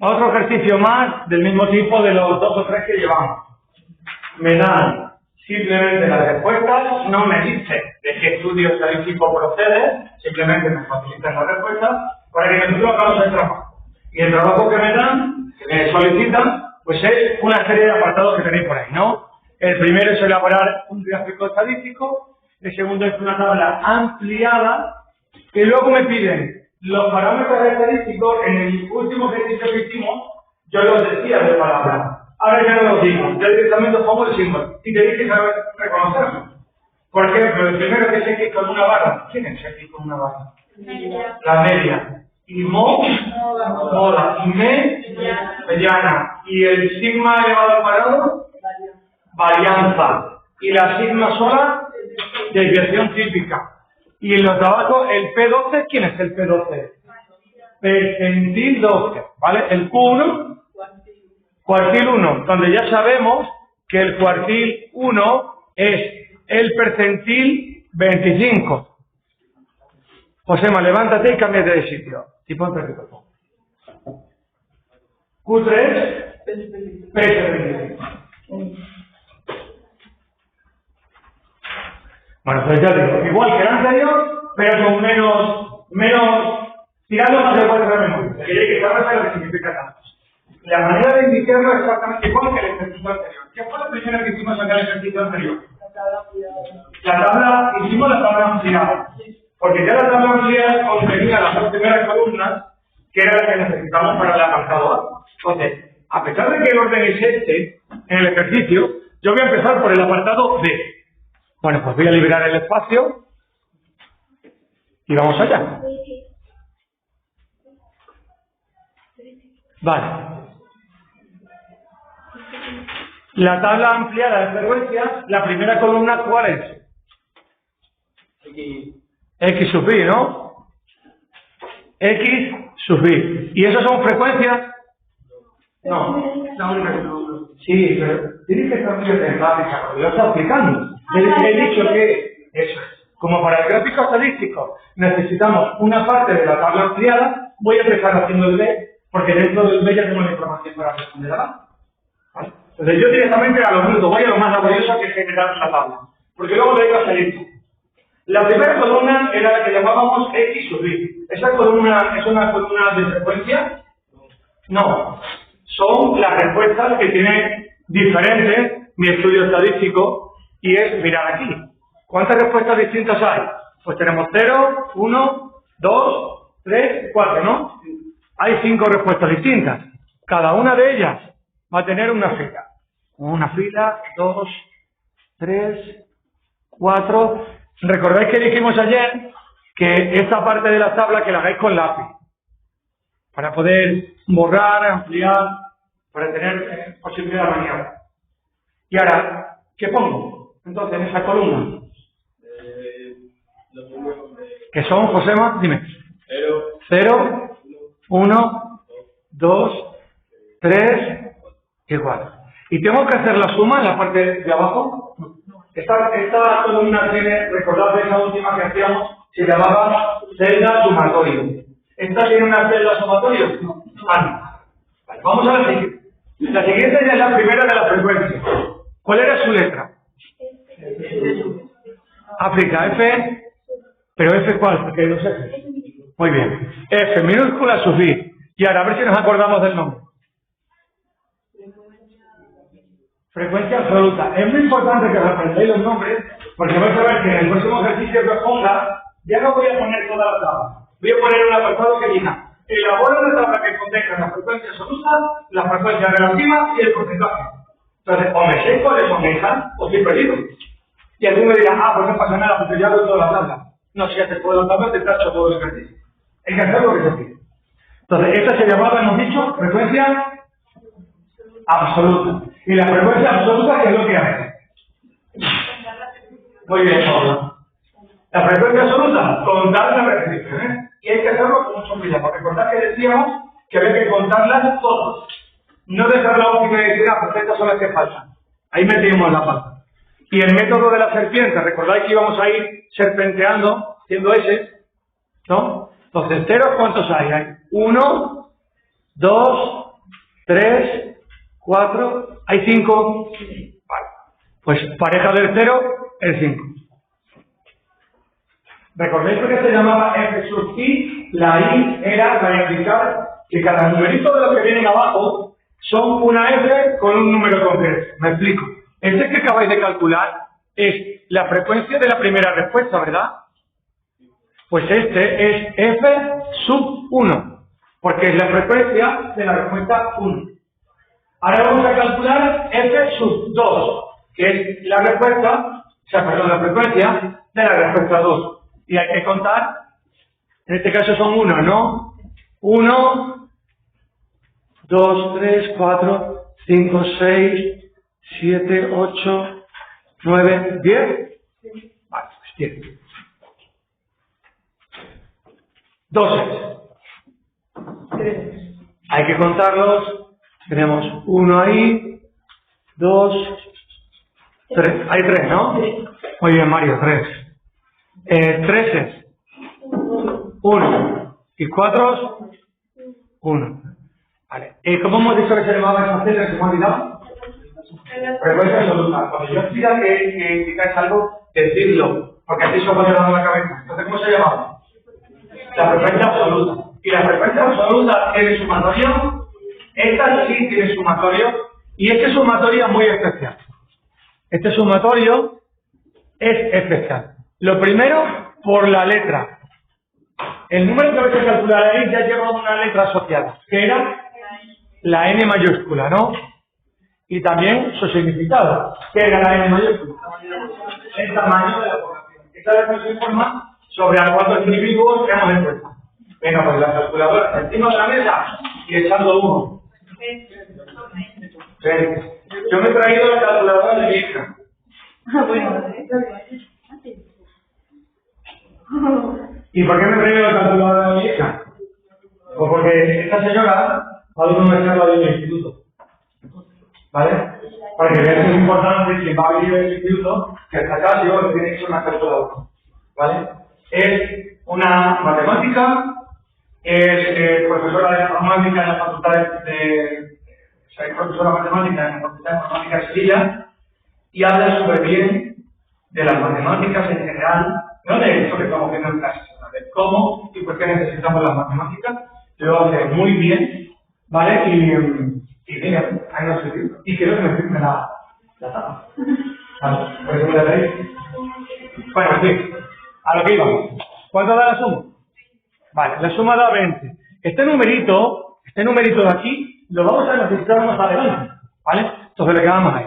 Otro ejercicio más del mismo tipo de los 2 o 3 que llevamos. Me dan simplemente las respuestas, no me dicen de qué estudio estadístico procede, simplemente me facilitan las respuestas para que nosotros hagamos el trabajo. Y el trabajo que me dan, que me solicitan, pues es una serie de apartados que tenéis por ahí, ¿no? El primero es elaborar un gráfico estadístico, el segundo es una tabla ampliada, y luego me piden los parámetros estadísticos. En el último ejercicio que hicimos, yo los decía de palabra. Ahora ya no los digo, yo directamente pongo el símbolo y tenéis que saber reconocerlo. Por ejemplo, el primero que es X con una barra. ¿Quién es X con una barra? Media. La media. Y moda. Y mediana. Y el sigma elevado al cuadrado, varianza. Y la sigma sola, desviación típica. Y en los de abajo, el P12, ¿quién es el P12? Percentil 12, ¿vale? El Q1, cuartil 1, donde ya sabemos que el cuartil 1 es el percentil 25. Josema, levántate y cámbiate de sitio. Y ponte aquí, por favor. Q3, P25. Bueno, pues ya digo, igual que el anterior, pero con menos tirando más de 4 de memoria. Que hay que saber lo que significa tanto. La manera de iniciarlo es exactamente igual que el ejercicio anterior. ¿Qué fue lo primero que hicimos en el ejercicio anterior? Hicimos la tabla ampliada. Porque ya la tabla ampliada contenía las 2 primeras columnas, que era la que necesitamos para el apartado A. Entonces, a pesar de que el orden es este, en el ejercicio, yo voy a empezar por el apartado B. Bueno, pues voy a liberar el espacio y vamos allá. Vale. La tabla ampliada de frecuencias, la primera columna, ¿cuál es? X sub y, ¿no? X sub y. ¿Y esas son frecuencias? No. Sí, pero tienes que estar muy atenta, porque lo está aplicando. He dicho que eso es. Como para el gráfico estadístico necesitamos una parte de la tabla ampliada, voy a empezar haciendo el B, porque dentro del B ya tengo la información para responder a la. ¿Vale? Entonces yo directamente a lo bruto, voy a lo más laborioso que es generar la tabla, porque luego le digo a salir. La primera columna era la que llamábamos X sub y. ¿Esa columna es una columna de frecuencia? No. Son las respuestas que tiene diferentes mi estudio estadístico, y es mirar aquí. ¿Cuántas respuestas distintas hay? Pues tenemos 0, 1, 2, 3, 4, ¿no? Hay 5 respuestas distintas. Cada una de ellas va a tener una fila. Una fila, 2, 3, 4. ¿Recordáis que dijimos ayer que esta parte de la tabla que la hagáis con lápiz? Para poder borrar, ampliar, para tener posibilidad de maniobra. Y ahora, ¿qué pongo? Entonces, en esa columna. ¿Qué son, Josema? Dime. 0, 1, 2, 3 y 4. ¿Y tengo que hacer la suma en la parte de abajo? Esta columna tiene, recordad esa última que hacíamos, se llamaba celda sumatorio. ¿Esta tiene una celda sumatorio? No. Vale, vamos a la siguiente. La siguiente es la primera de la frecuencia. ¿Cuál era su letra? África, F. ¿Pero F cuál? Porque hay 2 F. Muy bien. F, minúscula, sub I. Y ahora, a ver si nos acordamos del nombre. Frecuencia absoluta. Es muy importante que os aprendáis los nombres, porque vais a ver que en el próximo ejercicio que os ponga, ya no voy a poner toda la tabla. Voy a poner un apartado que diga: elabora una tabla que contenga la frecuencia absoluta, la frecuencia relativa y el porcentaje. Entonces, o me sé cuáles son esas, o estoy perdido. Y alguien me dirá: pues no pasa nada, porque ya hago toda la tabla. No, si ya te puedo la tabla, te tacho todo el ejercicio. Hay que hacer lo que se pide. Entonces, esta se llamaba, hemos dicho, frecuencia absoluta. Y la frecuencia absoluta, ¿qué es lo que hace? Muy bien, Paula. La frecuencia absoluta, contar las repeticiones. Y hay que hacerlo con mucho cuidado. Recordad que decíamos que había que contarlas todas. No dejar la óptica y decir: pues estas son las que faltan. Ahí metimos la pata. Y el método de la serpiente, recordáis que íbamos a ir serpenteando, haciendo ese, ¿no? Entonces, ceros, ¿cuántos hay? Hay 1, 2, 3, 4, ¿hay 5? Vale. Pues pareja del 0, el 5. ¿Recordáis por qué se llamaba f sub i? La i era para indicar que cada numerito de los que vienen abajo son una f con un número concreto. Me explico. Este que acabáis de calcular es la frecuencia de la primera respuesta, ¿verdad? Pues este es f sub 1, porque es la frecuencia de la respuesta 1. Ahora vamos a calcular f sub 2, que es la respuesta, la frecuencia de la respuesta 2. Y hay que contar, en este caso son 1, ¿no? 1, 2, 3, 4, 5, 6, 7, 8, 9, 10. Vale, pues 10. 12. Hay que contarlos. Tenemos 1 ahí, 2, 3. Hay 3, ¿no? Muy bien, Mario, 3. 13. 1. ¿Y 4? 1. Vale. ¿Cómo hemos dicho que se llamaba esa celda que se me ha olvidado? Frecuencia absoluta. Cuando yo os diga que indicáis algo, decidlo, porque así se os va llevando la cabeza. Entonces, ¿cómo se llama? La frecuencia absoluta. Y la frecuencia absoluta tiene sumatorio. Esta sí tiene sumatorio. Y este sumatorio es muy especial. Este sumatorio es especial. Lo primero, por la letra. El número que vais a calcular ahí ya lleva una letra asociada, que era la n mayúscula, ¿no? Y también su significado, que era la n mayúscula. El tamaño de la población. Esta vez nos informa sobre a cuántos individuos tenemos en cuenta. Venga, pues la calculadora encima de la mesa y echando uno. Yo me he traído la calculadora de mi hija. ¿Y por qué me he traído la calculadora de mi hija? Pues porque esta señora va a una charla de un instituto. ¿Vale? Porque es importante que va a venir del instituto que hasta acá yo tiene que ser una calculadora. ¿Vale? Es una matemática, es profesora de informática en la facultad es profesora de matemática en la facultad de informática de Sevilla y habla súper bien de las matemáticas en general, no de esto que estamos viendo en clase, sino de cómo y por qué necesitamos las matemáticas. Lo hace muy bien, ¿vale? Y mira, ahí no se firma. Y quiero que me firme la tapa. ¿Vale? Por eso me la leéis. Bueno, en fin, a lo que íbamos. ¿Cuánto da la suma? Vale, la suma da 20. Este numerito de aquí, lo vamos a necesitar más adelante, ¿vale? Entonces le quedamos ahí.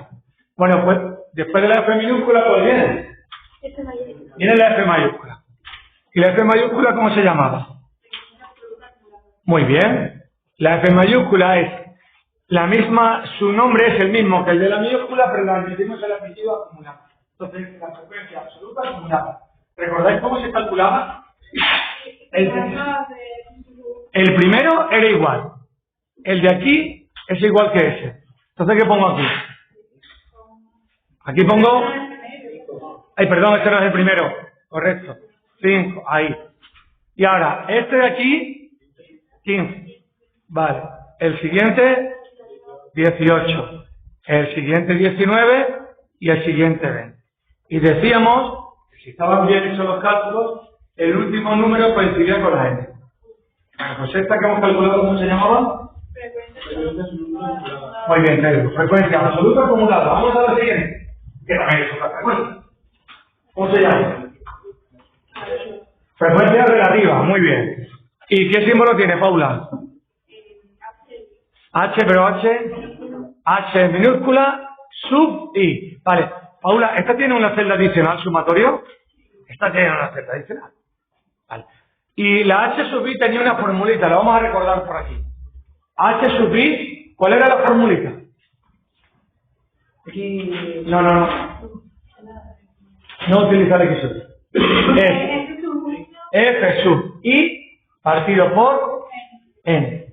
Bueno, pues, después de la F minúscula, pues viene. Viene la F mayúscula. ¿Y la F mayúscula cómo se llamaba? Muy bien. La F mayúscula es la misma, su nombre es el mismo que el de la minúscula, pero le añadimos el adjetivo acumulado. Entonces, la frecuencia absoluta acumulada. ¿Recordáis cómo se calculaba? El primero era igual. El de aquí es igual que ese. Entonces, ¿qué pongo aquí? Aquí pongo... Ay, perdón, este no es el primero. Correcto. 5, ahí. Y ahora, este de aquí, 15. Vale. El siguiente, 18. El siguiente, 19. Y el siguiente, 20. Y decíamos, si estaban bien hechos los cálculos, el último número coincidía con la n. Bueno, pues esta que hemos calculado, ¿cómo se llamaba? Muy bien, Pedro. Frecuencia absoluta acumulada. Vamos a la siguiente, que también es otra frecuencia. ¿Cómo se llama? Frecuencia relativa, muy bien. ¿Y qué símbolo tiene, Paula? H, pero H minúscula, sub I. Vale, Paula, ¿esta tiene una celda adicional sumatorio? Esta tiene una celda adicional. Vale. Y la H sub I tenía una formulita, la vamos a recordar por aquí. H sub I, ¿cuál era la formulita? No. No utilizar X sub I. Es F sub I partido por N.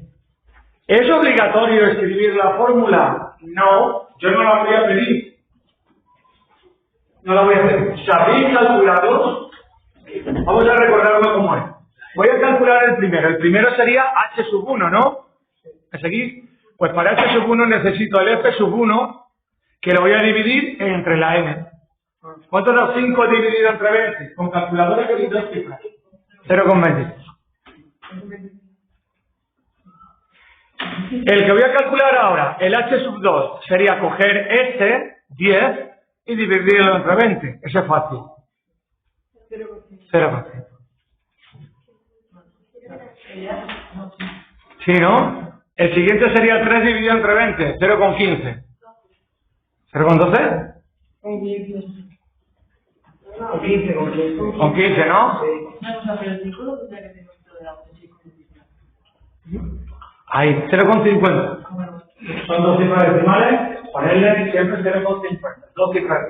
¿Es obligatorio escribir la fórmula? No, yo no la voy a pedir. No la voy a hacer. ¿Sabéis calcularlos? Vamos a recordarlo cómo es. Voy a calcular el primero. El primero sería H sub 1, ¿no? ¿Me seguís? Pues para h sub 1 necesito el f sub 1, que lo voy a dividir entre la n. ¿Cuánto da 5 dividido entre 20? Con calculadora que hay dos cifras. 0,20. El que voy a calcular ahora, el h sub 2, sería coger este, 10, y dividirlo entre 20. Eso es fácil. 0,5. ¿Sí, no? El siguiente sería 3 dividido entre 20, 0,15. ¿0,12? Con 15, ¿no? Ahí, 0,50. Son dos cifras decimales, ponerle siempre 0,50. Dos cifras.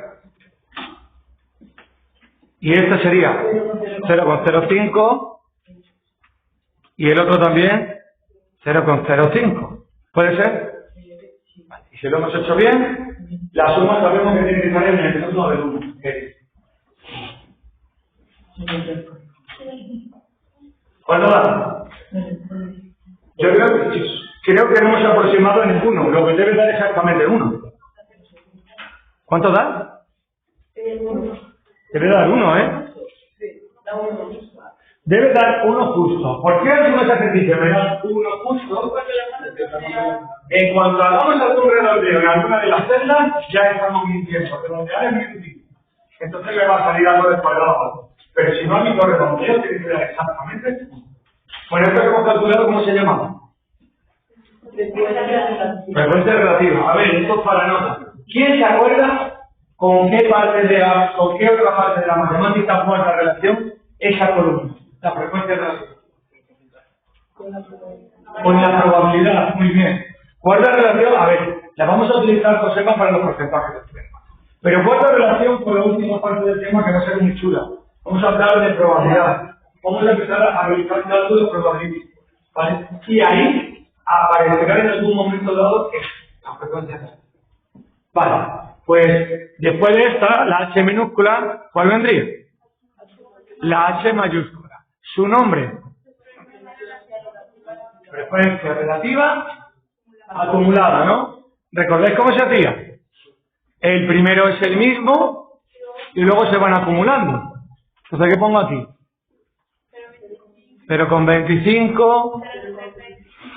Y este sería 0,05 y el otro también 0,05. ¿Puede ser? Vale. Y si lo hemos hecho bien, la suma sabemos que tiene que estar en el minuto del 1. ¿Cuánto da? Yo creo que no hemos aproximado en 1, lo que debe dar exactamente 1. ¿Cuánto da? Debe dar 1, ¿eh? Debe dar 1 justo. ¿Por qué algunos ejercicios me dan 1 justo? En cuanto hagamos algún redondeo en alguna de las celdas, ya estamos mintiendo. Redondear es muy difícil. Entonces le va a salir algo descuadrado. Pero si no ha habido redondeo, tiene que dar exactamente 1. Bueno, esto que hemos calculado, ¿cómo se llama? Frecuencia relativa. A ver, esto es para nota. ¿Quién se acuerda con qué otra parte de la matemática guarda relación esa columna? La frecuencia relativa. Con la probabilidad, muy bien. Guarda relación, a ver, la vamos a utilizar, Josema, para los porcentajes del tema. Pero guarda relación con la última parte del tema, que va a ser muy chula. Vamos a hablar de probabilidad. Vamos a empezar a realizar cálculos probabilísticos, ¿vale? Y ahí aparecerá en algún momento dado la frecuencia relativa. Vale, pues después de esta, la H minúscula, ¿cuál vendría? La H mayúscula. Su nombre. Frecuencia relativa acumulada, ¿no? ¿Recordáis cómo se hacía? El primero es el mismo y luego se van acumulando. Entonces, ¿qué pongo aquí? 0,25,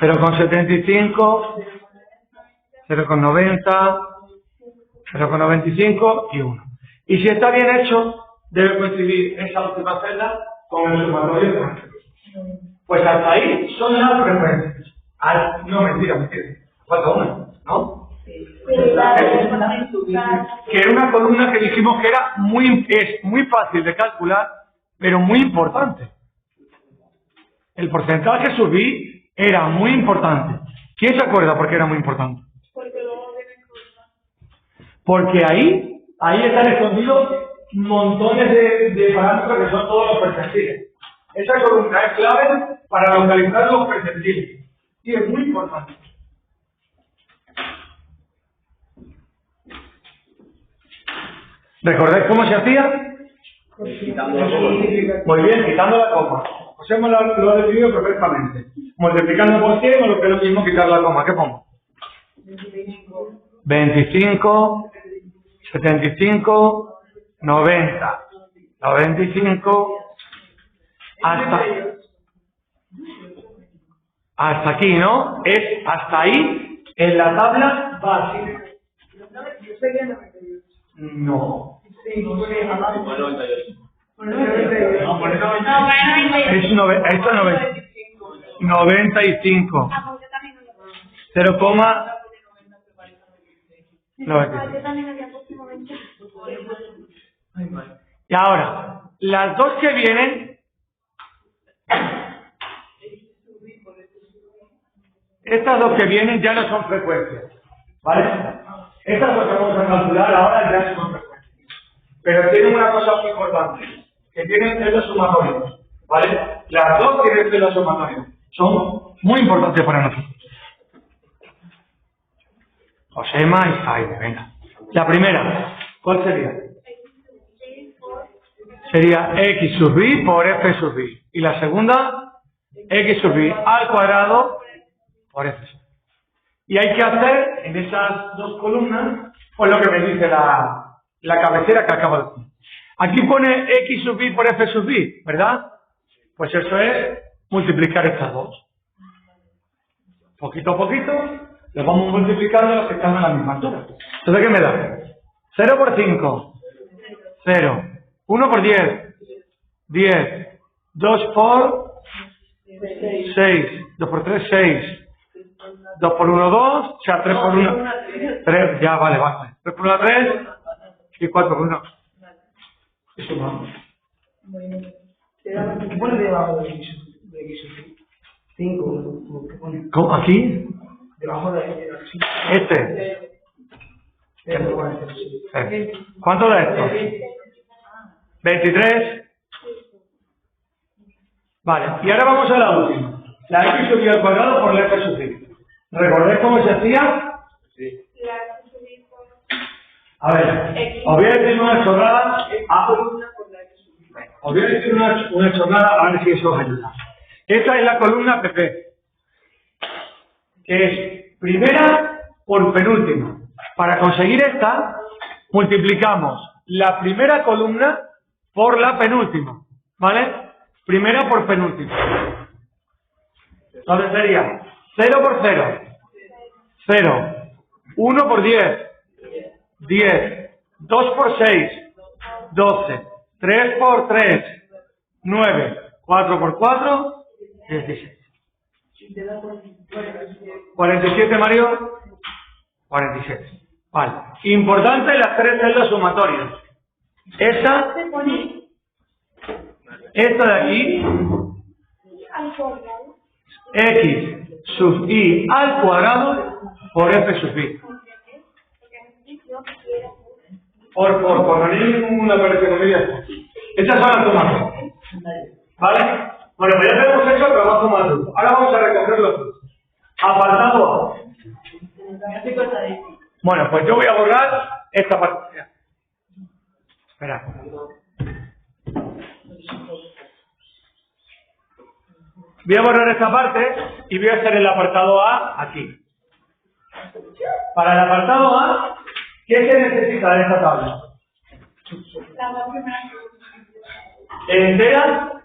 0,75, 0,90, 0,95 y 1. Y si está bien hecho, debe coincidir esa última celda con el sumatorio de las. Pues hasta ahí son las frecuencias. No, mentira. Falta una, ¿no? Que era una columna que dijimos que era es muy fácil de calcular, pero muy importante. El porcentaje sub i era muy importante. ¿Quién se acuerda por qué era muy importante? Porque ahí están escondidos montones de parámetros que son todos los percentiles. Esa columna es clave para localizar los percentiles. Y es muy importante. ¿Recordáis cómo se hacía? Muy bien, quitando la coma. José lo ha definido perfectamente. Multiplicando por 100 o lo que es lo mismo quitar la coma. ¿Qué pongo? 25, 75, 90, 95, hasta aquí, ¿no? Es hasta ahí en la tabla básica. No. Es 95. 0,95. Y ahora, las dos que vienen, estas dos que vienen ya no son frecuencias, ¿vale? Estas dos que vamos a calcular ahora ya son frecuencias. Pero tienen una cosa muy importante, que tienen celdas sumatorias, ¿vale? Las dos tienen celdas sumatorias. Son muy importantes para nosotros. Josema y Jaime, venga. La primera, ¿cuál sería? Sería x sub i por f sub i. Y la segunda, x sub i al cuadrado por f sub i. Y hay que hacer en esas dos columnas, pues lo que me dice la cabecera que acabo de decir. Aquí pone X sub Y por F sub Y, ¿verdad? Pues eso es multiplicar estas dos. Poquito a poquito, los vamos multiplicando los que están a la misma altura. Entonces, ¿qué me da? 0 por 5, 0. 1 por 10, 10. 2 por 6. 2 por 3, 6. 2 por 1, 2. O sea, 3 por 1, 3. Ya, vale. 3 por 1, 3. Y 4 por 1. Y sumamos. ¿Qué pone debajo de X? 5. ¿Qué pone? ¿Cómo? ¿Aquí? Debajo de X. Este. ¿Cuánto da esto? 23. Vale, y ahora vamos a la última. La X sub Y al cuadrado por la F sub Y. ¿Recordáis cómo se hacía? Sí. A ver, os voy a decir una chorrada. Os voy a decir una chorrada a ver si eso os ayuda. Esta es la columna PP, que es primera por penúltima. Para conseguir esta, multiplicamos la primera columna por la penúltima, ¿vale? Primera por penúltima. Entonces sería 0 por 0, 0, 1 por 10, 10, 2 por 6, 12, 3 por 3, 9, 4 por 4, 16. 47, Mario. 47. Vale. Importante las tres celdas sumatorias. Esta de aquí, X sub Y al cuadrado por F sub Y. Por no hay ninguna variación de medidas. Estas son las sumatorias. ¿Vale? Bueno, pues ya tenemos hecho el trabajo más duro. Ahora vamos a recoger los frutos. Apartado A. Bueno, pues yo voy a borrar esta parte. Espera. Voy a borrar esta parte y voy a hacer el apartado A aquí. Para el apartado A, ¿qué se necesita de esta tabla? Entera.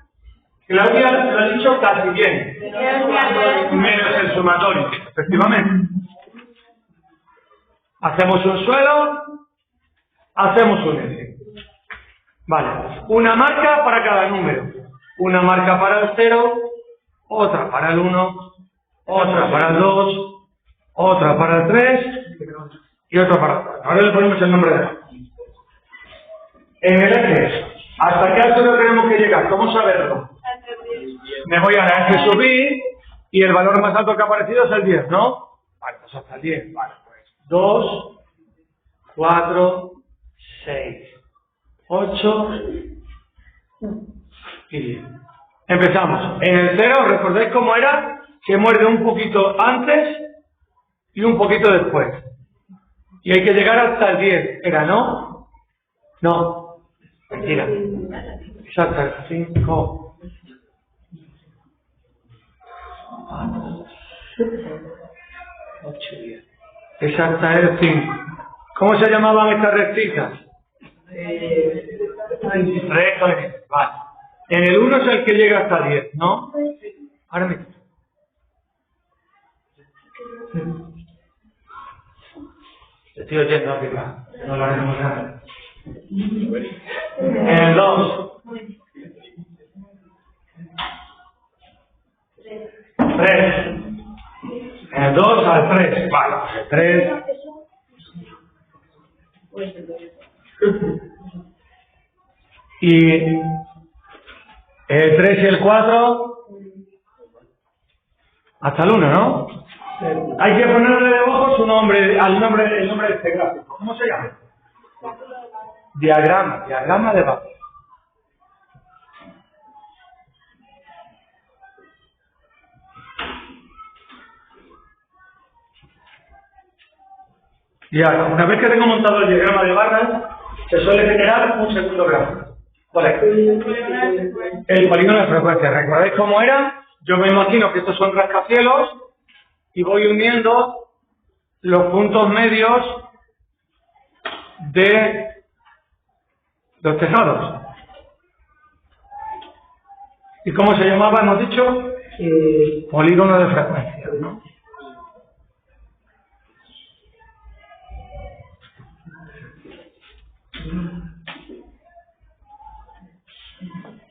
Claudia lo ha dicho casi bien. Menos el sumatorio, efectivamente. Hacemos un suelo, hacemos un S. Vale. Una marca para cada número. Una marca para el 0, otra para el 1, otra para el 2, otra para el 3 y otra para el 4. Ahora le ponemos el nombre de la. En el S, ¿hasta qué altura tenemos que llegar? ¿Cómo saberlo? Me voy a la F sub Y y el valor más alto que ha aparecido es el 10, ¿no? Vale, pues hasta el 10. Vale, pues 2, 4, 6, 8 y 10. Empezamos. En el 0, ¿recordáis cómo era? Se muerde un poquito antes y un poquito después. Y hay que llegar hasta el 10. ¿Era no? No. Mentira. Es hasta el 5. 8 y 10. Es hasta el 5. ¿Cómo se llamaban estas rectitas? Recto. Vale. En el 1 es el que llega hasta 10, ¿no? Ahora mismo. Estoy oyendo aquí, no lo haremos nada. En el 2. 3. En el 2 al 3. Vale, el 3. Y el 3 y el 4 hasta el 1, ¿no? Hay que ponerle debajo su nombre, el nombre de este gráfico. ¿Cómo se llama? Diagrama de base. Y ahora, una vez que tengo montado el diagrama de barras, se suele generar un segundo gráfico. ¿Cuál es? El polígono de frecuencia. ¿Recordáis cómo era? Yo me imagino que estos son rascacielos y voy uniendo los puntos medios de los tejados. ¿Y cómo se llamaba, hemos dicho? Polígono de frecuencia, ¿no?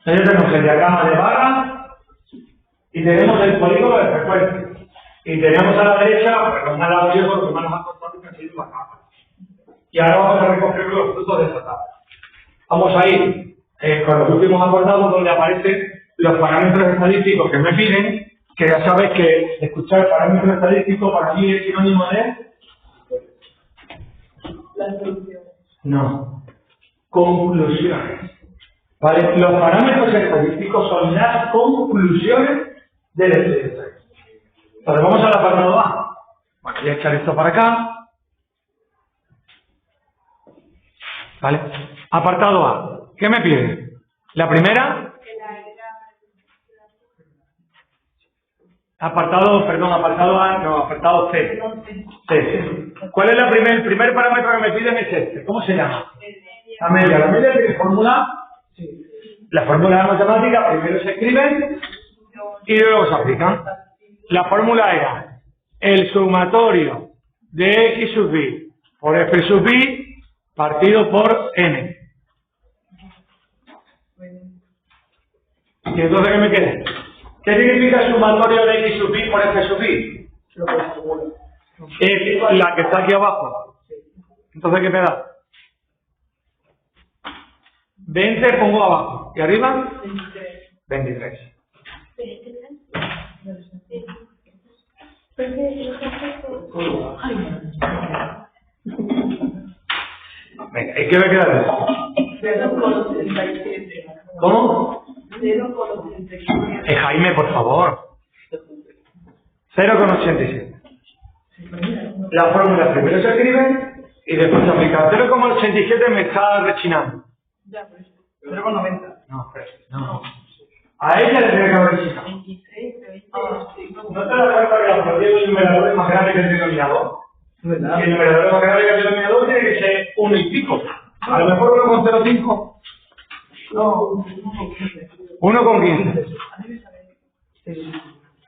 Ahí tenemos el diagrama de barra y tenemos el polígono de frecuencia. Y tenemos a la derecha, pues más lado izquierdo, lo que más nos ha costado que ha sido la tabla. Y ahora vamos a recoger los frutos de esta tabla. Vamos a ir con los últimos acordados donde aparecen los parámetros estadísticos que me piden, que ya sabes que escuchar parámetros estadísticos para mí es sinónimo de... La solución. No. Conclusiones. ¿Vale? Los parámetros estadísticos son las conclusiones del estudio. Entonces vamos al apartado A. Bueno, voy a echar esto para acá. ¿Vale? Apartado A. ¿Qué me pide? La primera. Apartado A, no, apartado C. C. ¿Cuál es el primer parámetro que me piden? Es este. ¿Cómo se llama? La media. La media tiene fórmula. La fórmula de matemática primero se escriben y luego se aplican. La fórmula era el sumatorio de x sub y por f sub y partido por n. ¿Y entonces qué me queda? ¿Qué significa el sumatorio de x sub y por f sub y? Es la que está aquí abajo. Entonces, ¿qué me da? 20 pongo abajo. ¿Y arriba? 23. Venga, ¿y qué me queda? 0,87. ¿Cómo? 0,87. Jaime, por favor. 0,87. La fórmula primero se escribe y después se aplica. 0,87 me está rechinando. Ya, pues. 0,90. No. A ella le tiene que haber rechinado. 26, ¿No te das cuenta que la propiedad del numerador es más grande que el denominador? Si el numerador es más grande que el denominador, tiene que ser 1 y pico. A lo mejor 1,05. No, 1,15.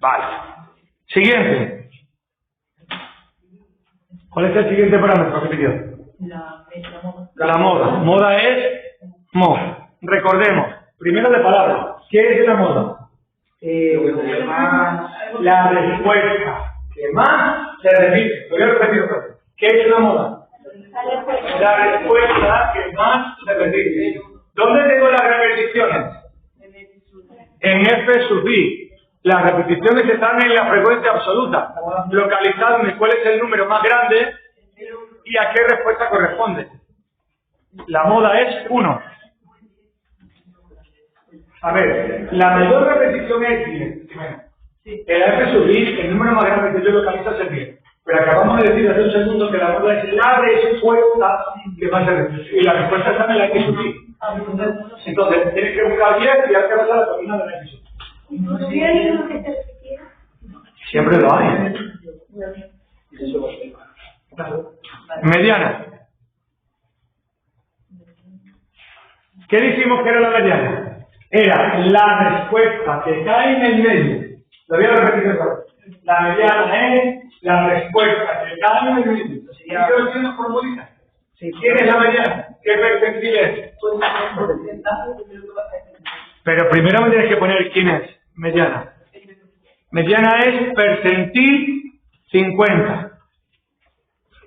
Vale. Siguiente. ¿Cuál es el siguiente parámetro que pidió? La moda. Moda es moda. Recordemos, primero de palabra. ¿Qué es la moda? La respuesta que más se repite. Voy a repetir otra vez. ¿Qué es una moda? La respuesta que más se repite. ¿Dónde tengo las repeticiones? En f sub i. Las repeticiones están en la frecuencia absoluta. Localizadme cuál es el número más grande y a qué respuesta corresponde. La moda es 1. A ver, la mayor repetición es 10. El f sub i, el número más grande que yo localizo es el 10. Pero acabamos de decir hace un segundo que la moda es la respuesta que va a ser. Y la respuesta está en la f sub i. Entonces, tienes que buscar 10 y hay que pasar la colina de la f sub i. Siempre lo hay. Mediana. ¿Qué dijimos que era la mediana? Era la respuesta que cae en el medio. Lo voy a repetir otra vez. La mediana es la respuesta que cae en el medio. ¿Y qué lo tienes formulita? ¿Quién es la mediana? ¿Qué percentil es? Pero primero me tienes que poner quién es mediana. Mediana es percentil 50.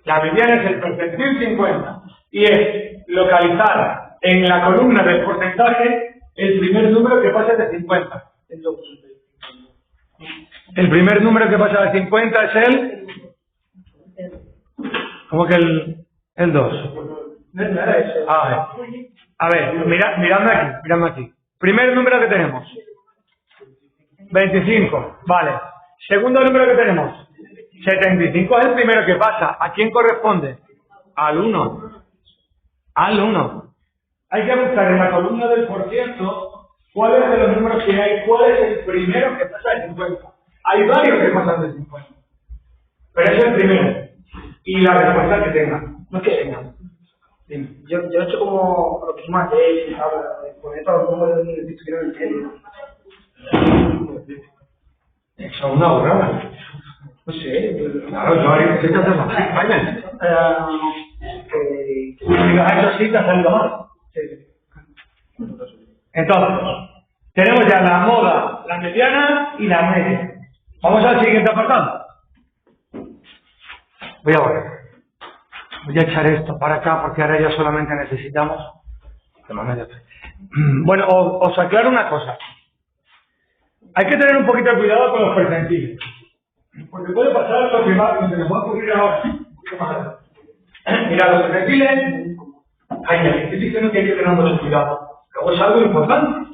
La mediana es el percentil 50. Y es localizar en la columna del porcentaje el primer número que pasa de 50. El primer número que pasa de 50 es el... ¿Cómo que el 2? A ver, miradme aquí. Primer número que tenemos. 25. Vale. Segundo número que tenemos. 75 es el primero que pasa. ¿A quién corresponde? Al 1. Al 1. Hay que buscar en la columna del porciento cuáles de los números que hay, cuál es el primero que pasa de 50. Hay varios que pasan de 50. Pero es el primero. y la respuesta que tenga. No que tenga. Dime. Yo he hecho como lo que es más de poner todos los números de un que no entiendo. Eso es una borrada. No sé. Claro, yo haría que te haces así, vaya. Si digas eso sí, te ha salido mal. Entonces, tenemos ya la moda, la mediana y la media. Vamos al siguiente apartado. Voy a echar esto para acá porque ahora ya solamente necesitamos. Bueno, os aclaro una cosa. Hay que tener un poquito de cuidado con los percentiles. Porque puede pasar lo que nos va a ocurrir ahora. Mira, los percentiles. Estoy diciendo que hay que tener mucho cuidado. Luego es algo importante.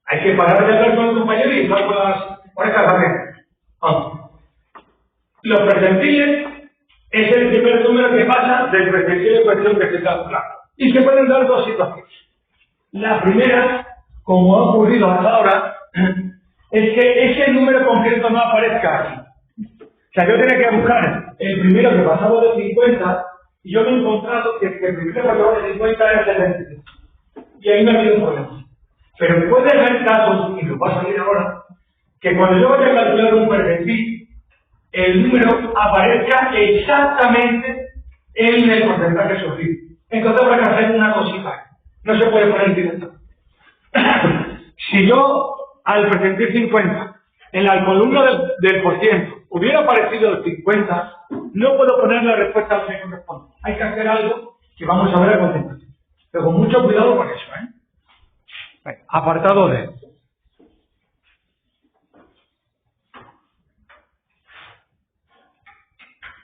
Hay que parar de hablar con el compañero y estar con estas barreras. Los percentiles es el primer número que pasa del percentil en cuestión que se calcula. Y se pueden dar dos situaciones. La primera, como ha ocurrido hasta ahora, es que ese número concreto no aparezca aquí. O sea, yo tenía que buscar el primero que pasaba de 50 y yo me he encontrado que el primero que pasaba de 50 era 75. Y ahí me ha habido un problema. Pero puede haber casos, y lo va a salir ahora, que cuando yo vaya a calcular un percentil, el número aparezca exactamente en el porcentaje sufrido. Entonces habrá que hacer una cosita. No se puede poner directo. Si yo al percentil 50, en la columna del por ciento, hubiera aparecido el 50, no puedo poner la respuesta que corresponde. Hay que hacer algo que vamos a ver a continuación. Pero con mucho cuidado con eso, Apartado D.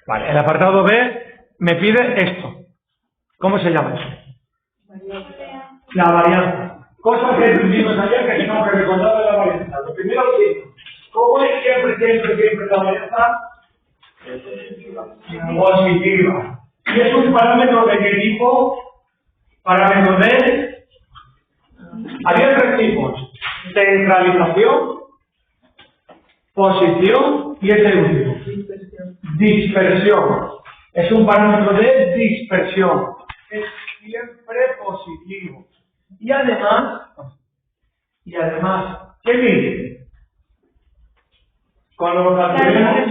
Vale, el apartado B me pide esto. ¿Cómo se llama eso? La varianza. Cosa que vimos ayer que tenemos que recordar de la varianza. Lo primero es, ¿cómo es siempre la varianza? Positiva. ¿Y es un parámetro de qué tipo? Parámetro de... Había tres tipos. Centralización, posición y este último. Dispersión. Es un parámetro de dispersión. Es siempre positivo. Y además, ¿qué mide? Cuando lo calculemos,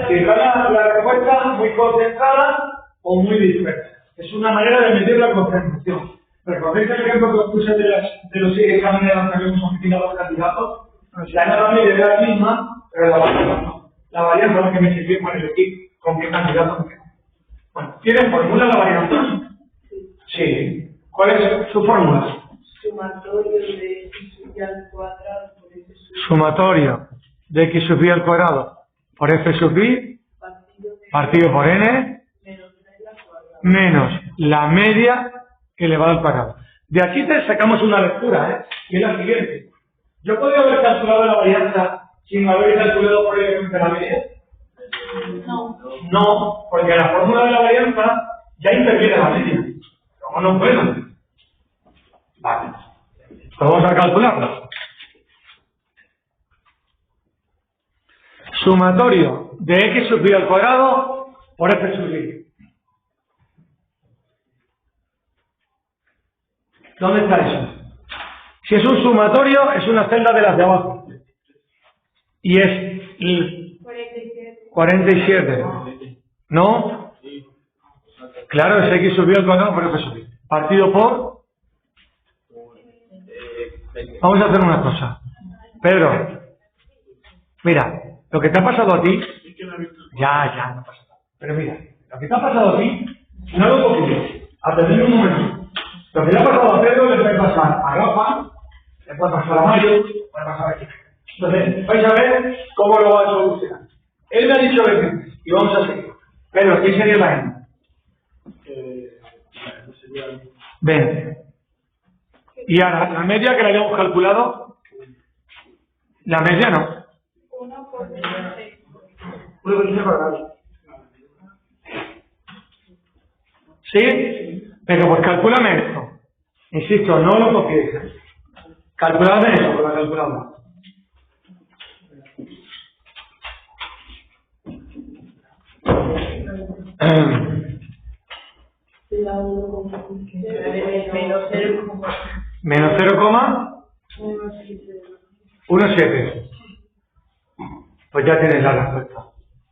si la respuesta muy concentrada o muy dispersa. Es una manera de medir la concentración. ¿Recordéis el ejemplo que os puse de los exámenes que habíamos sometido a los candidatos? La nota media era la misma, pero la varianza no. La varianza es la que me sirvió para elegir con qué candidato me quedo. Bueno, ¿tienen fórmula la varianza? Sí. ¿Cuál es su fórmula? Sumatorio de x sub i al cuadrado por f sub i. Sumatorio de x sub i al cuadrado por f sub i partido por n menos la media elevado al cuadrado. De aquí te sacamos una lectura, y es la siguiente. ¿Yo podría haber calculado la varianza sin haber calculado previamente la media? No. No, porque la fórmula de la varianza ya interviene la media. ¿Cómo no puedo? Vale. Vamos a calcularlo. Sumatorio de x sub i al cuadrado por f sub i. ¿Dónde está eso? Si es un sumatorio, es una celda de las de abajo. Y es 47. ¿No? Claro, es x sub i al cuadrado por f sub i. Partido por... Vamos a hacer una cosa. Pedro, mira, lo que te ha pasado a ti... Ya, no pasa nada. Pero mira, lo que te ha pasado a ti, no lo copies. Atended un momento. Lo que le ha pasado a Pedro le puede pasar a Rafa, le puede pasar a Mario, le puede pasar a Chica. Entonces, vais a ver cómo lo va a solucionar. Él me ha dicho 20 y vamos a seguir. Pedro, ¿qué sería la n? 20. Y ahora, la media que la habíamos calculado, la media no. 1 por 26. ¿Sí? Pero pues calcúlame esto. Insisto, no lo copiéis. Calculadme eso con la calculadora. Menos 0,17. Pues ya tienes la respuesta.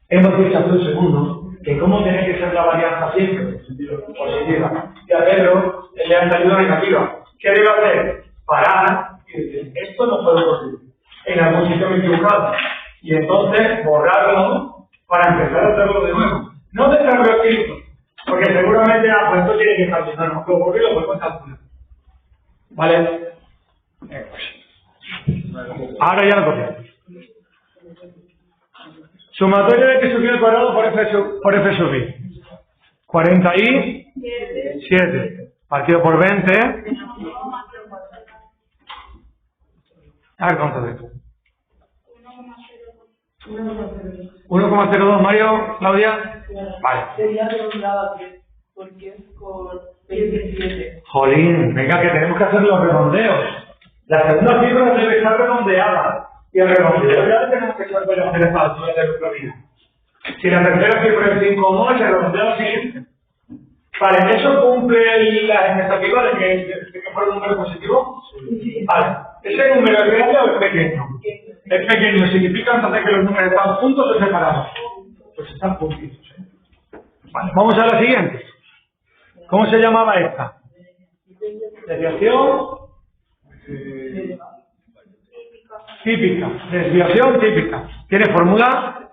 Hemos dicho hace un segundo que cómo tiene que ser la varianza siempre positiva. Y hacerlo le han ayuda negativa. ¿Qué debo hacer? Parar y decir, esto no puede posible. En algún sitio me he equivocado. Y entonces borrarlo para empezar a hacerlo de nuevo. No dejarlo escrito, porque seguramente pues esto tiene que estar bien. No, lo borré y lo vuelvo a calcular. ¿Vale? Ahora ya lo copio. Sumatoria de x sub i al cuadrado por f sub i. 47 partido por 20. A ver cuánto de esto. 1,02 Mario, Claudia. Vale. Sería redondeado a 3, porque es por 27. Jolín, venga que tenemos que hacer los redondeos. La segunda cifra debe estar redondeada. Y el redondeo ya tenemos que saber hacer esta altura de nuestra vida. Si la tercera cifra es 5,1, se redondea al siguiente. Vale, ¿eso cumple la expectativa de que fuera un número positivo? Sí. Vale, ¿ese número es grande o es pequeño? Es pequeño, significa entonces que los números están juntos o separados. Pues están juntitos. Vale, vamos a la siguiente. ¿Cómo se llamaba esta? Desviación típica. Desviación típica. ¿Tiene fórmula?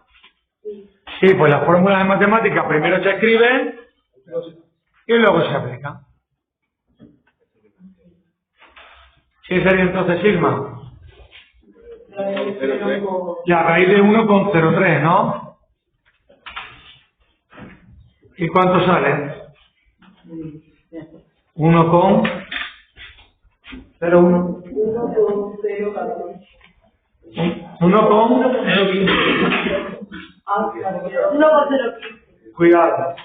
Sí, pues las fórmulas de matemáticas primero se escriben y luego se aplican. ¿Qué sería entonces sigma? La raíz de 1,03, ¿no? ¿Y cuánto sale? 1,01. 1,015. Cuidado.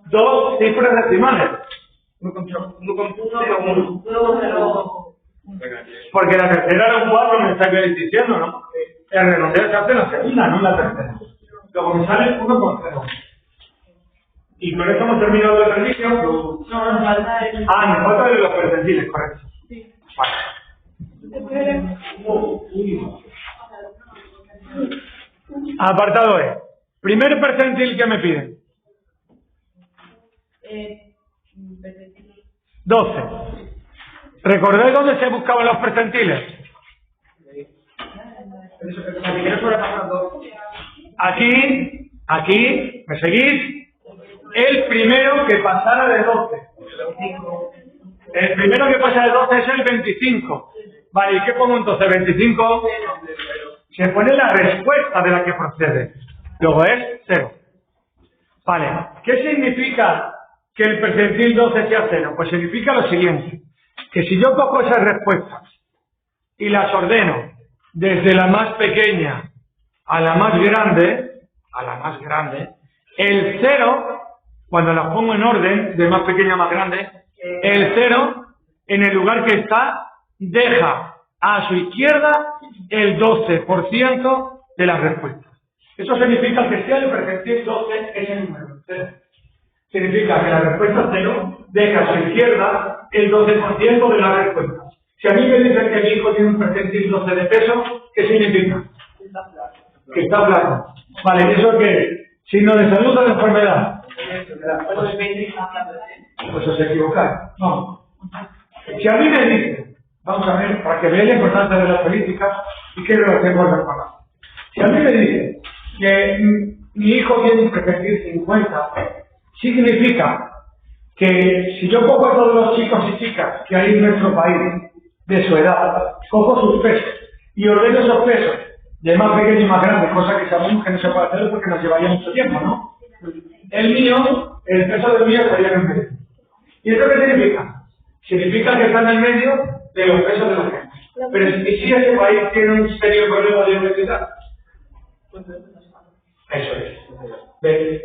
Dos cifras decimales. 1,0. Porque la tercera era un 4, me estáis diciendo, ¿no? El redondeo se hace en la segunda, no en la tercera. Luego me sale 1,0. Y con esto hemos terminado el ejercicio. No, nos falta el... Nos falta de los percentiles, correcto. Sí. Vale. Apartado E. Primer percentil que me piden. 12. ¿Recordáis dónde se buscaban los percentiles? Aquí, ¿me seguís? El primero que pasara de 12. El primero que pasa de 12 es el 25. Vale, ¿y qué pongo entonces? 25. Se pone la respuesta de la que procede. Luego es 0. Vale, ¿qué significa que el percentil 12 sea 0? Pues significa lo siguiente. Que si yo cojo esas respuestas y las ordeno desde la más pequeña a la más grande, el 0, cuando las pongo en orden, de más pequeña a más grande, el 0, en el lugar que está, deja a su izquierda el 12% de las respuestas. Eso significa que sea el percentil 12 es el número 0. Significa que la respuesta 0 deja a su izquierda el 12% de las respuestas. Si a mí me dicen que mi hijo tiene un percentil 12 de peso, ¿qué significa? Que está plano. Vale, ¿y eso qué es? ¿Signo de salud o de enfermedad? Pues os equivocáis. No. Si a mí me dicen, vamos a ver, para que veáis la importancia de las políticas y qué relación con las palabras. Si a mí me dicen que mi hijo tiene un percentil 50, significa que si yo cojo a todos los chicos y chicas que hay en nuestro país de su edad, cojo sus pesos y ordeno esos pesos de más pequeño y más grande, cosa que sabemos que no se puede hacer porque nos llevaría mucho tiempo, ¿no? El peso del mío estaría en el medio. ¿Y eso qué significa? Significa que está en el medio de los pesos de la gente. Pero si ese país tiene un serio problema de obesidad, eso es. ¿Ves?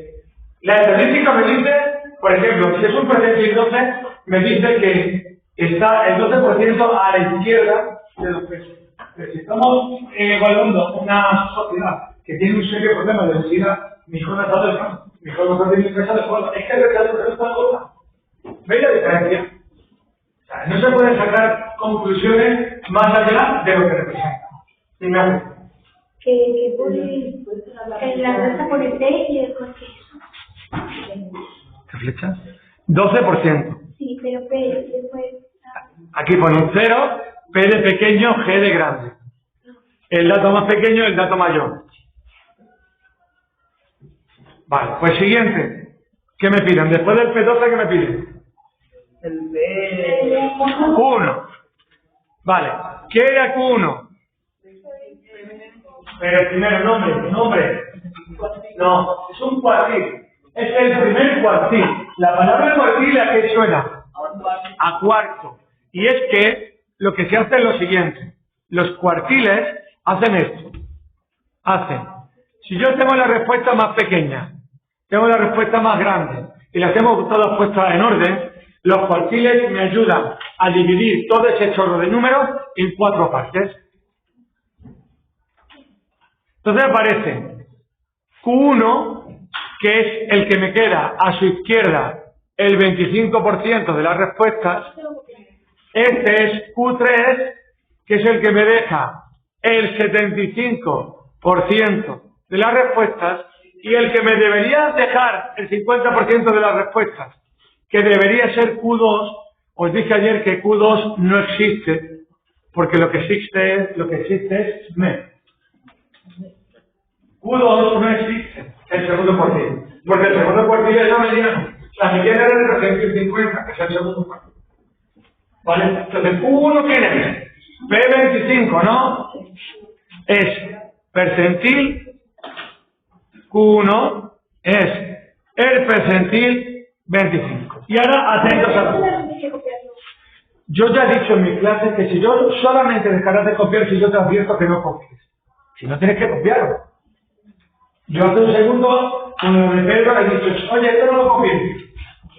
La estadística me dice, por ejemplo, si es un percentil 12, me dice que está el 12% a la izquierda de los pesos. Pero si estamos evaluando una sociedad que tiene un serio problema de obesidad, mi hijo no está del pan, mi hijo no está teniendo peso de forma, es que el rechazo es otra cosa. ¿Veis la diferencia? O sea, no se pueden sacar conclusiones más allá de lo que representa. Dime. Que pone la tasa por el 6 y después que eso. ¿Qué flecha? 12%. Sí, pero después. Aquí pone un 0, P de pequeño, G de grande. El dato más pequeño, el dato mayor. Vale, pues siguiente. ¿Qué me piden? Después del P12, ¿qué me piden? El B. Q1. Vale. ¿Qué era Q1? Pero primero, nombre. No, es un cuartil. Es el primer cuartil. La palabra cuartil, ¿a qué suena? A cuarto. Y es que lo que se hace es lo siguiente. Los cuartiles hacen esto. Si yo tengo la respuesta más pequeña, tengo la respuesta más grande, y las tengo todas puestas en orden, los cuartiles me ayudan a dividir todo ese chorro de números en 4 partes. Entonces aparece Q1, que es el que me queda a su izquierda el 25% de las respuestas. Este es Q3, que es el que me deja el 75% de las respuestas, y el que me debería dejar el 50% de las respuestas, que debería ser Q2. Os dije ayer que Q2 no existe, porque lo que existe es M. Q2 no existe, el segundo cuartil, porque el segundo cuartil es la mediana. La mediana era el 350, que es el segundo cuartil. ¿Vale? Entonces, Q1, ¿quién es? P25, ¿no? Es percentil. Q1 es el percentil 25. Y ahora, atentos a todo. Yo ya he dicho en mi clase que si yo solamente dejarás de copiar si yo te advierto que no copies. Si no, tienes que copiarlo. Yo hace un segundo, cuando me Pedro, he dicho, oye, esto no lo copies.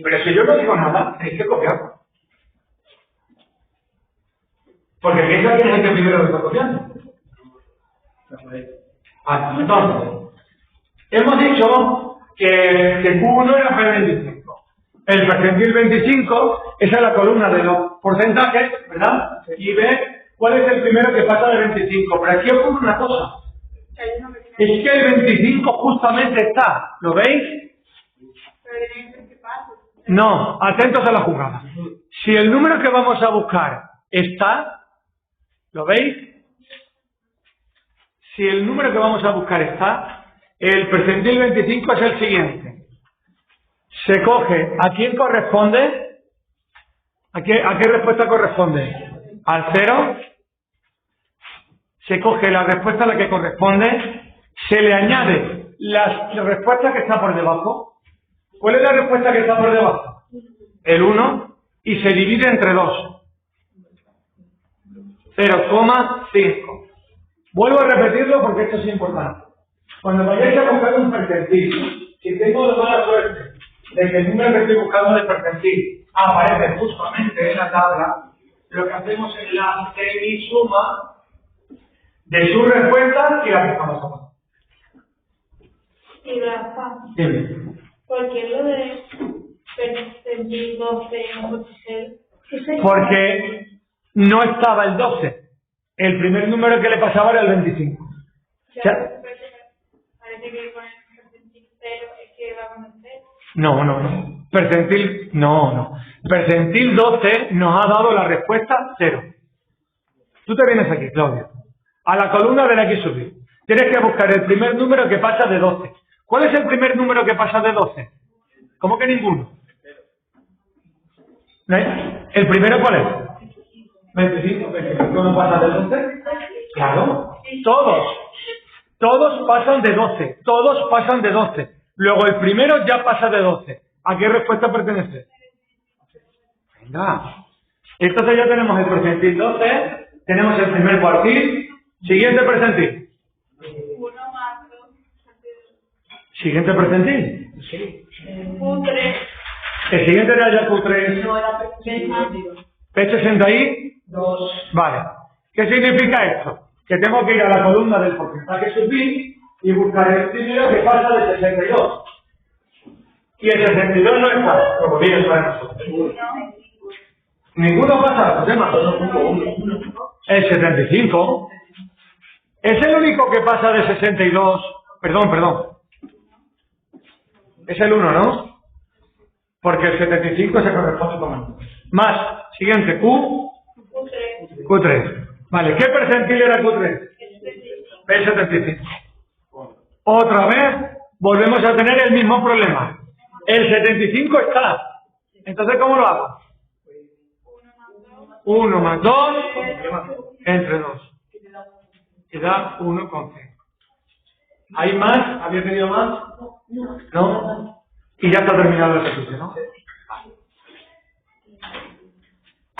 Pero si yo no digo nada, tenéis que copiarlo. Porque piensa que es el que primero lo está copiando. Entonces, hemos dicho que Q1 era P25. El percentil 25, esa es la columna de los porcentajes, ¿verdad? Y ve cuál es el primero que pasa de 25. Pero aquí ocurre una cosa. Es que el 25 justamente está. ¿Lo veis? No, atentos a la jugada. Si el número que vamos a buscar está, ¿lo veis? Si el número que vamos a buscar está, el percentil 25 es el siguiente. Se coge, ¿a quién corresponde? ¿A qué respuesta corresponde? ¿Al 0? Se coge la respuesta a la que corresponde, se le añade la respuesta que está por debajo. ¿Cuál es la respuesta que está por debajo? El 1, y se divide entre 2. 0,5. Vuelvo a repetirlo porque esto es importante. Cuando vayáis a buscar un percentil, si tengo la mala suerte de que el número que estoy buscando de percentil aparece justamente en la tabla, lo que hacemos es la semisuma de su respuesta y la que estamos tomando. Y Rafa, Dime. ¿por qué lo de percentil 12 no puede ser? Porque no estaba el 12. El primer número que le pasaba era el 25. Ya, O sea, parece que con el percentil 0 es que va con el 0. No. Percentil, no. Percentil 12 nos ha dado la respuesta 0. Tú te vienes aquí, Claudio, a la columna de la que subir. Tienes que buscar el primer número que pasa de 12. ¿Cuál es el primer número que pasa de 12? ¿Cómo que ninguno? ¿El primero cuál es? 25 no pasa de 12. Claro, todos pasan de 12, todos pasan de 12. Luego el primero ya pasa de 12. ¿A qué respuesta pertenece? Venga. Entonces ya tenemos el percentil 12, tenemos el primer cuartil. Siguiente percentil. 1 más 2. Siguiente percentil. Q3. El siguiente era ya Q3. No era P62. P62. Vale. ¿Qué significa esto? Que tengo que ir a la columna del porcentaje sub i y buscar el primero que pasa de 62. Y el 62 no está, como bien para nosotros. Ninguno pasa, Josema. El 75 es el único que pasa de 62. Perdón. Es el 1, ¿no? Porque el 75 se corresponde con el más. Siguiente, Q3. Vale, ¿qué percentil era Q3? El 75. Otra vez volvemos a tener el mismo problema. El 75 está. Entonces, ¿cómo lo hago? 1 más 2 entre 2. Que da 1,5. ¿Hay más? ¿Había tenido más? No. Y ya está terminado el ejercicio, ¿no?